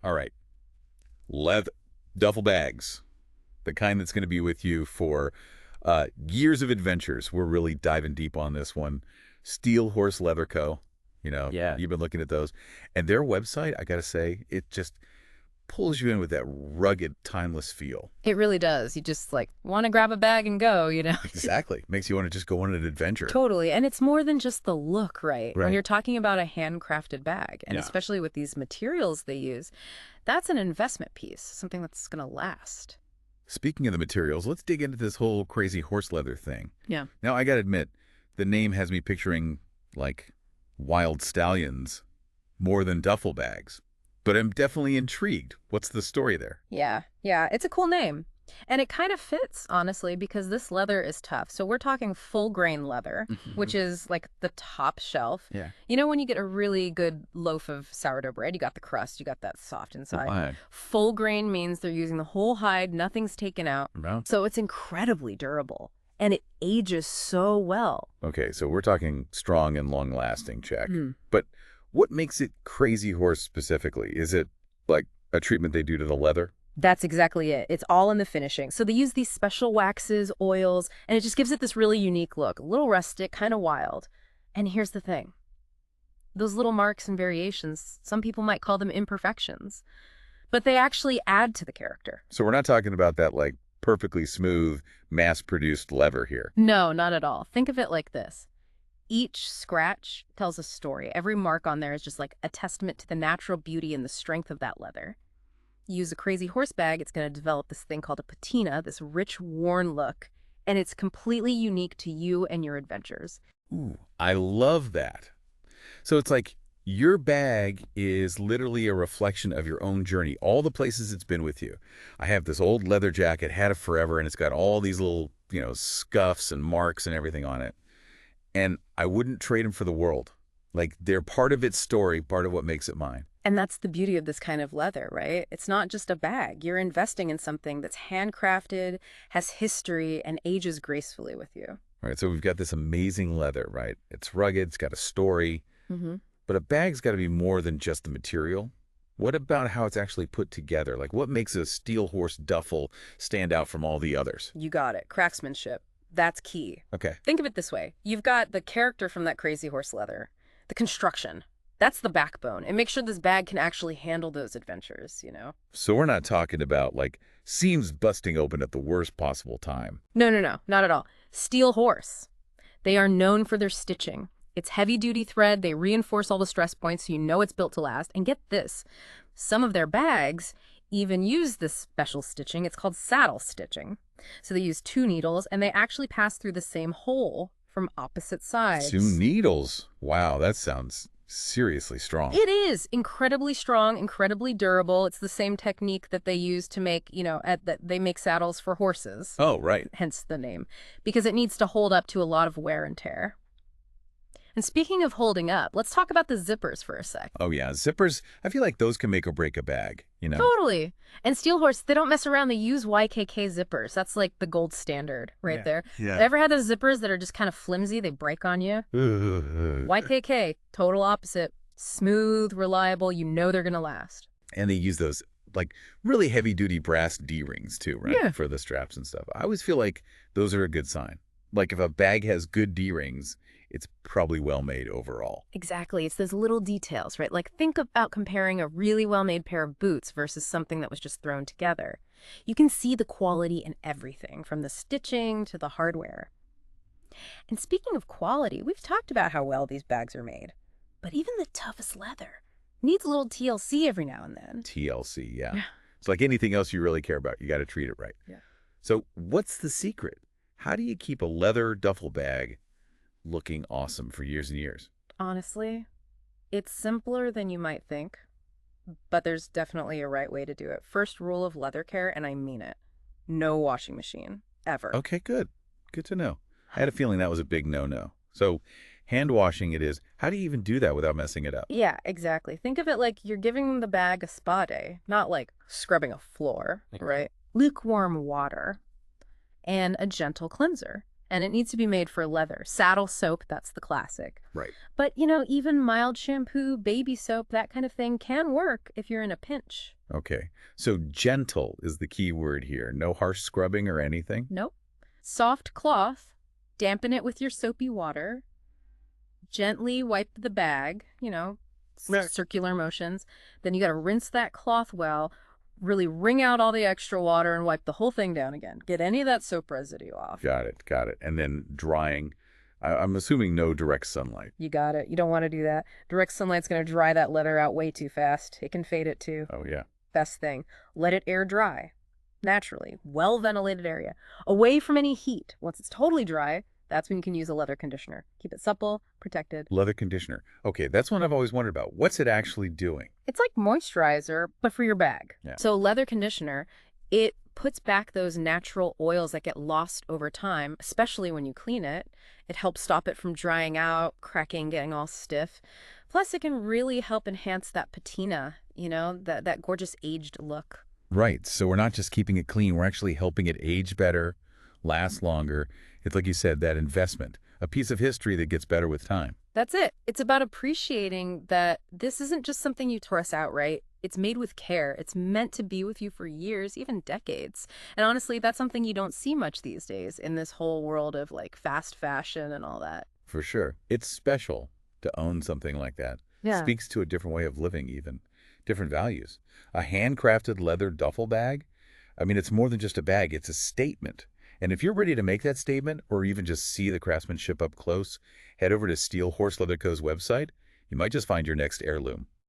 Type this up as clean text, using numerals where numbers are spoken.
All right. Leather duffel bags, the kind that's going to be with you for years of adventures. We're really diving deep on this one. Steel Horse Leather Co. Yeah. You've been looking at those. And their website, I got to say, it just pulls you in with that rugged, timeless feel. It really does. You just like want to grab a bag and go. Exactly. Makes you want to just go on an adventure. Totally. And it's more than just the look, right? When Right. you're talking about a handcrafted bag, and Yeah. especially with these materials they use, that's an investment piece, something that's going to last. Speaking of the materials, let's dig into this whole crazy horse leather thing. Yeah. Now, I got to admit, the name has me picturing, like, wild stallions more than duffel bags. But I'm definitely intrigued. What's the story there? Yeah. It's a cool name. And it kind of fits, honestly, because this leather is tough. So we're talking full grain leather, which is like the top shelf. Yeah. You know, when you get a really good loaf of sourdough bread, you got the crust, you got that soft inside. Why? Full grain means they're using the whole hide, nothing's taken out. No. So it's incredibly durable. And it ages so well. Okay, so we're talking strong and long-lasting, check. Mm. But what makes it crazy horse specifically? Is it like a treatment they do to the leather? That's exactly it. It's all in the finishing. So they use these special waxes, oils, and it just gives it this really unique look. A little rustic, kind of wild. And here's the thing. Those little marks and variations, some people might call them imperfections, but they actually add to the character. So we're not talking about that, like, perfectly smooth, mass-produced leather here. No, not at all. Think of it like this. Each scratch tells a story. Every mark on there is just like a testament to the natural beauty and the strength of that leather. You use a crazy horse bag, it's going to develop this thing called a patina, this rich, worn look, and it's completely unique to you and your adventures. Ooh, I love that. So it's like your bag is literally a reflection of your own journey, all the places it's been with you. I have this old leather jacket, had it forever, and it's got all these little, scuffs and marks and everything on it. And I wouldn't trade them for the world. Like, they're part of its story, part of what makes it mine. And that's the beauty of this kind of leather, right? It's not just a bag. You're investing in something that's handcrafted, has history, and ages gracefully with you. All right, so we've got this amazing leather, right? It's rugged, it's got a story. Mm-hmm. But a bag's got to be more than just the material. What about how it's actually put together? Like, what makes a steel horse duffel stand out from all the others? You got it. Craftsmanship. That's key. Okay. Think of it this way. You've got the character from that crazy horse leather, the construction. That's the backbone. And make sure this bag can actually handle those adventures, So we're not talking about, like, seams busting open at the worst possible time. No, not at all. Steel horse. They are known for their stitching. It's heavy-duty thread. They reinforce all the stress points so you know it's built to last. And get this, some of their bags even use this special stitching. It's called saddle stitching. So they use 2 needles, and they actually pass through the same hole from opposite sides. 2 needles. Wow, that sounds seriously strong. It is incredibly strong, incredibly durable. It's the same technique that they use to make, they make saddles for horses. Oh, right. Hence the name, because it needs to hold up to a lot of wear and tear. And speaking of holding up, let's talk about the zippers for a sec. Oh, yeah. Zippers, I feel like those can make or break a bag, Totally. And Steel Horse, they don't mess around. They use YKK zippers. That's like the gold standard right there. Yeah. Ever had those zippers that are just kind of flimsy? They break on you? YKK, total opposite. Smooth, reliable. You know they're going to last. And they use those, like, really heavy-duty brass D-rings, too, right? Yeah. For the straps and stuff. I always feel like those are a good sign. Like, if a bag has good D-rings, it's probably well-made overall. Exactly. It's those little details, right? Like, think about comparing a really well-made pair of boots versus something that was just thrown together. You can see the quality in everything, from the stitching to the hardware. And speaking of quality, we've talked about how well these bags are made. But even the toughest leather needs a little TLC every now and then. TLC, yeah. It's like anything else you really care about. You got to treat it right. Yeah. So what's the secret? How do you keep a leather duffel bag looking awesome for years and years? Honestly, it's simpler than you might think, but there's definitely a right way to do it. First rule of leather care, and I mean it, no washing machine, ever. Okay, good. Good to know. I had a feeling that was a big no-no. So hand washing it is. How do you even do that without messing it up? Yeah, exactly. Think of it like you're giving the bag a spa day, not like scrubbing a floor, right? Lukewarm water and a gentle cleanser. And it needs to be made for leather. Saddle soap, that's the classic. Right. But, even mild shampoo, baby soap, that kind of thing can work if you're in a pinch. Okay. So gentle is the key word here. No harsh scrubbing or anything? Nope. Soft cloth, dampen it with your soapy water, gently wipe the bag, Yeah. circular motions. Then you got to rinse that cloth well, really wring out all the extra water and wipe the whole thing down again. Get any of that soap residue off. Got it. Got it. And then drying. I'm assuming no direct sunlight. You got it. You don't want to do that. Direct sunlight's going to dry that leather out way too fast. It can fade it too. Oh, yeah. Best thing, let it air dry. Naturally, well-ventilated area, away from any heat. Once it's totally dry, that's when you can use a leather conditioner. Keep it supple, protected. Leather conditioner. Okay, that's one I've always wondered about. What's it actually doing? It's like moisturizer, but for your bag. Yeah. So leather conditioner, it puts back those natural oils that get lost over time, especially when you clean it. It helps stop it from drying out, cracking, getting all stiff. Plus, it can really help enhance that patina, that gorgeous aged look. Right. So we're not just keeping it clean, we're actually helping it age better, last longer. It's like you said, that investment, a piece of history that gets better with time. That's it. It's about appreciating that this isn't just something you toss out, right? It's made with care. It's meant to be with you for years, even decades. And honestly, that's something you don't see much these days in this whole world of like fast fashion and all that. For sure. It's special to own something like that. Yeah. Speaks to a different way of living even, different values. A handcrafted leather duffel bag? I mean, it's more than just a bag. It's a statement. And if you're ready to make that statement or even just see the craftsmanship up close, head over to Steel Horse Leather Co.'s website. You might just find your next heirloom.